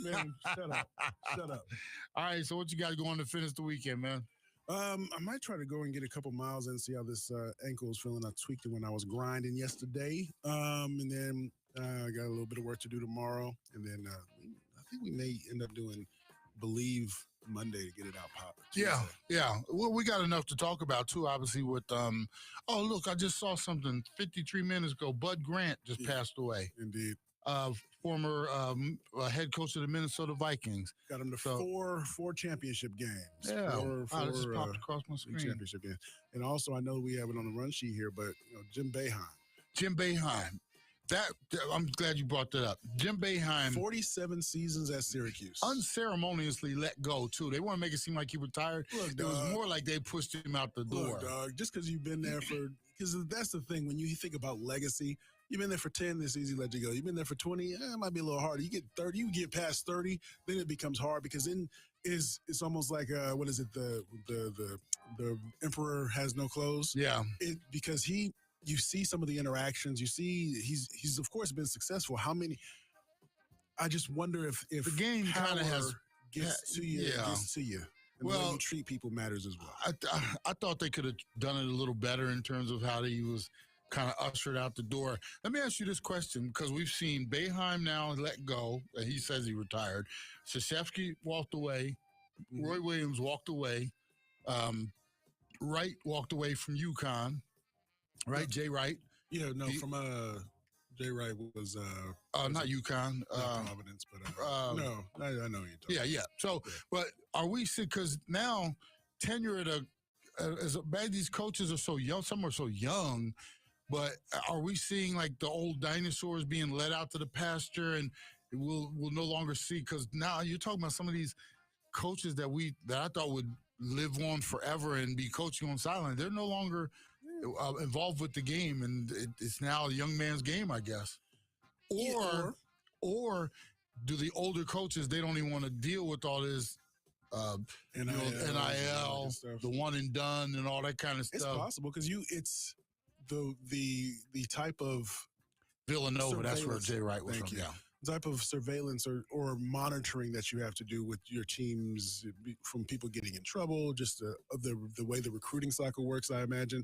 Man, shut up. Shut up. All right, so what you got going to finish the weekend, man? I might try to go and get a couple miles and see how this ankle is feeling. I tweaked it when I was grinding yesterday. And then I got a little bit of work to do tomorrow. And then I think we may end up doing Believe Monday to get it out pop. Yeah. Well, we got enough to talk about, too, obviously, with, oh, look, I just saw something 53 minutes ago. Bud Grant just passed away. Indeed. Former head coach of the Minnesota Vikings. Got him to four championship games. Yeah. Four, this just popped across my screen. Championship games. And also, I know we have it on the run sheet here, but Jim Boeheim. Jim Boeheim. I'm glad you brought that up. Jim Boeheim. 47 seasons at Syracuse. Unceremoniously let go, too. They want to make it seem like he retired. Look, it was more like they pushed him out the door. Look, dog, just because you've been there because that's the thing. When you think about legacy, you've been there for 10, it's easy to let you go. You've been there for 20, it might be a little harder. You get 30, you get past 30, then it becomes hard because then it's almost like, what is it, the emperor has no clothes? Yeah. Because you see some of the interactions. You see, he's of course been successul. How many? I just wonder if the game kind of gets to you. And the way you treat people matters as well. I thought they could have done it a little better in terms of how he was kind of ushered out the door. Let me ask you this question, because we've seen Boeheim now let go. He says he retired. Krzyzewski walked away. Mm-hmm. Roy Williams walked away. Wright walked away from UConn. Right, Jay Wright. Yeah, no, from Jay Wright was not UConn, Providence, but no, I know you're talking. Yeah. So, but are we sick? Because now tenure as bad these coaches are so young. Some are so young, but are we seeing like the old dinosaurs being let out to the pasture, and we'll no longer see? Because now you're talking about some of these coaches that I thought would live on forever and be coaching on sideline. They're no longer involved with the game, and it's now a young man's game, I guess. Or do the older coaches, they don't even want to deal with all this NIL, the one and done, and all that kind of stuff. It's possible because it's the type of Villanova. That's where Jay Wright was from. Yeah. Type of surveillance or monitoring that you have to do with your teams, from people getting in trouble, just the way the recruiting cycle works, I imagine.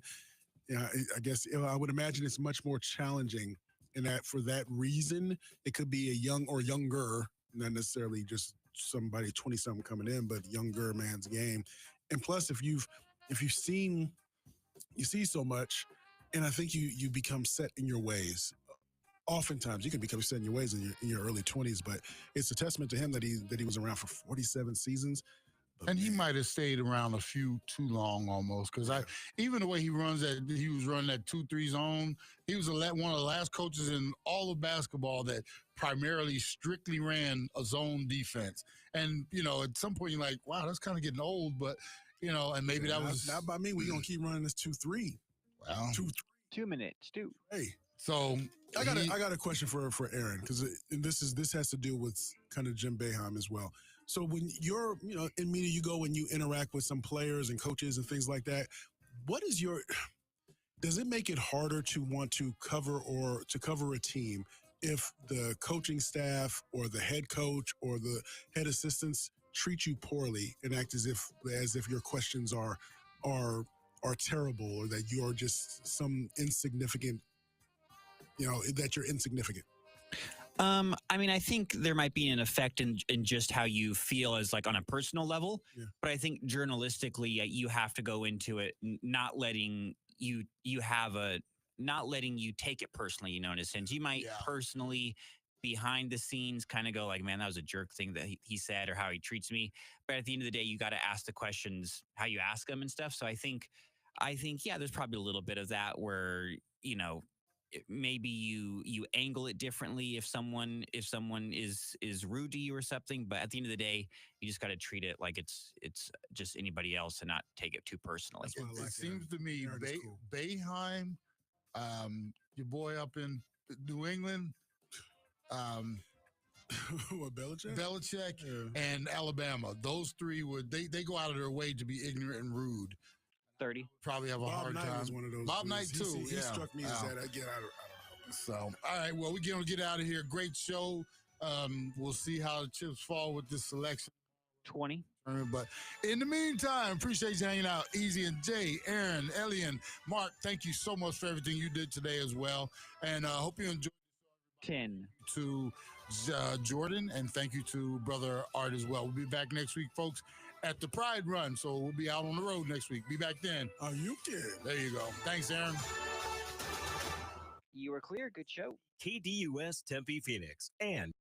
Yeah, I guess I would imagine it's much more challenging, and that for that reason, it could be a young or younger, not necessarily just somebody 20-something coming in, but younger man's game. And plus, if you see so much, and I think you become set in your ways. Oftentimes, you can become set in your ways in your early 20s, but it's a testament to him that he was around for 47 seasons. And he might have stayed around a few too long almost, because even the way he was running that 2-3 zone, he was one of the last coaches in all of basketball that primarily strictly ran a zone defense. And, at some point you're like, wow, that's kind of getting old, but, and maybe that was... Not by me. We're going to keep running this 2-3. Wow. 2-3. 2 minutes, too. Hey. So I got a question for Aaron, because this has to do with kind of Jim Boeheim as well. So when you're in media, you go and you interact with some players and coaches and things like that. Does it make it harder to want to cover a team if the coaching staff or the head coach or the head assistants treat you poorly and act as if your questions are terrible, or that you are just some insignificant? That you're insignificant? I think there might be an effect in just how you feel as like on a personal level. Yeah. But I think journalistically, you have to go into it not letting you take it personally, in a sense. You might personally behind the scenes kind of go like, man, that was a jerk thing that he said, or how he treats me. But at the end of the day, you got to ask the questions, how you ask them and stuff. So I think, there's probably a little bit of that where, maybe you angle it differently if someone is rude to you or something. But at the end of the day, you just got to treat it like it's just anybody else and not take it too personally. It seems to me, Boeheim, your boy up in New England, what, Belichick, and Alabama. Those three they go out of their way to be ignorant and rude. 30. Probably have a hard time. Bob Knight was one of those. Bob Knight too. He struck me as that. Again, I don't know. So, all right. Well, we're going to get out of here. Great show. We'll see how the chips fall with this selection. 20. But in the meantime, appreciate you hanging out. Easy and Jay, Aaron, Elian, Mark, thank you so much for everything you did today as well. And hope you enjoyed 10. To Jordan, and thank you to Brother Art as well. We'll be back next week, folks, at the Pride Run. So we'll be out on the road next week. Be back then. Are you kidding? There you go. Thanks, Aaron. You were clear. Good show. KDUS Tempe Phoenix and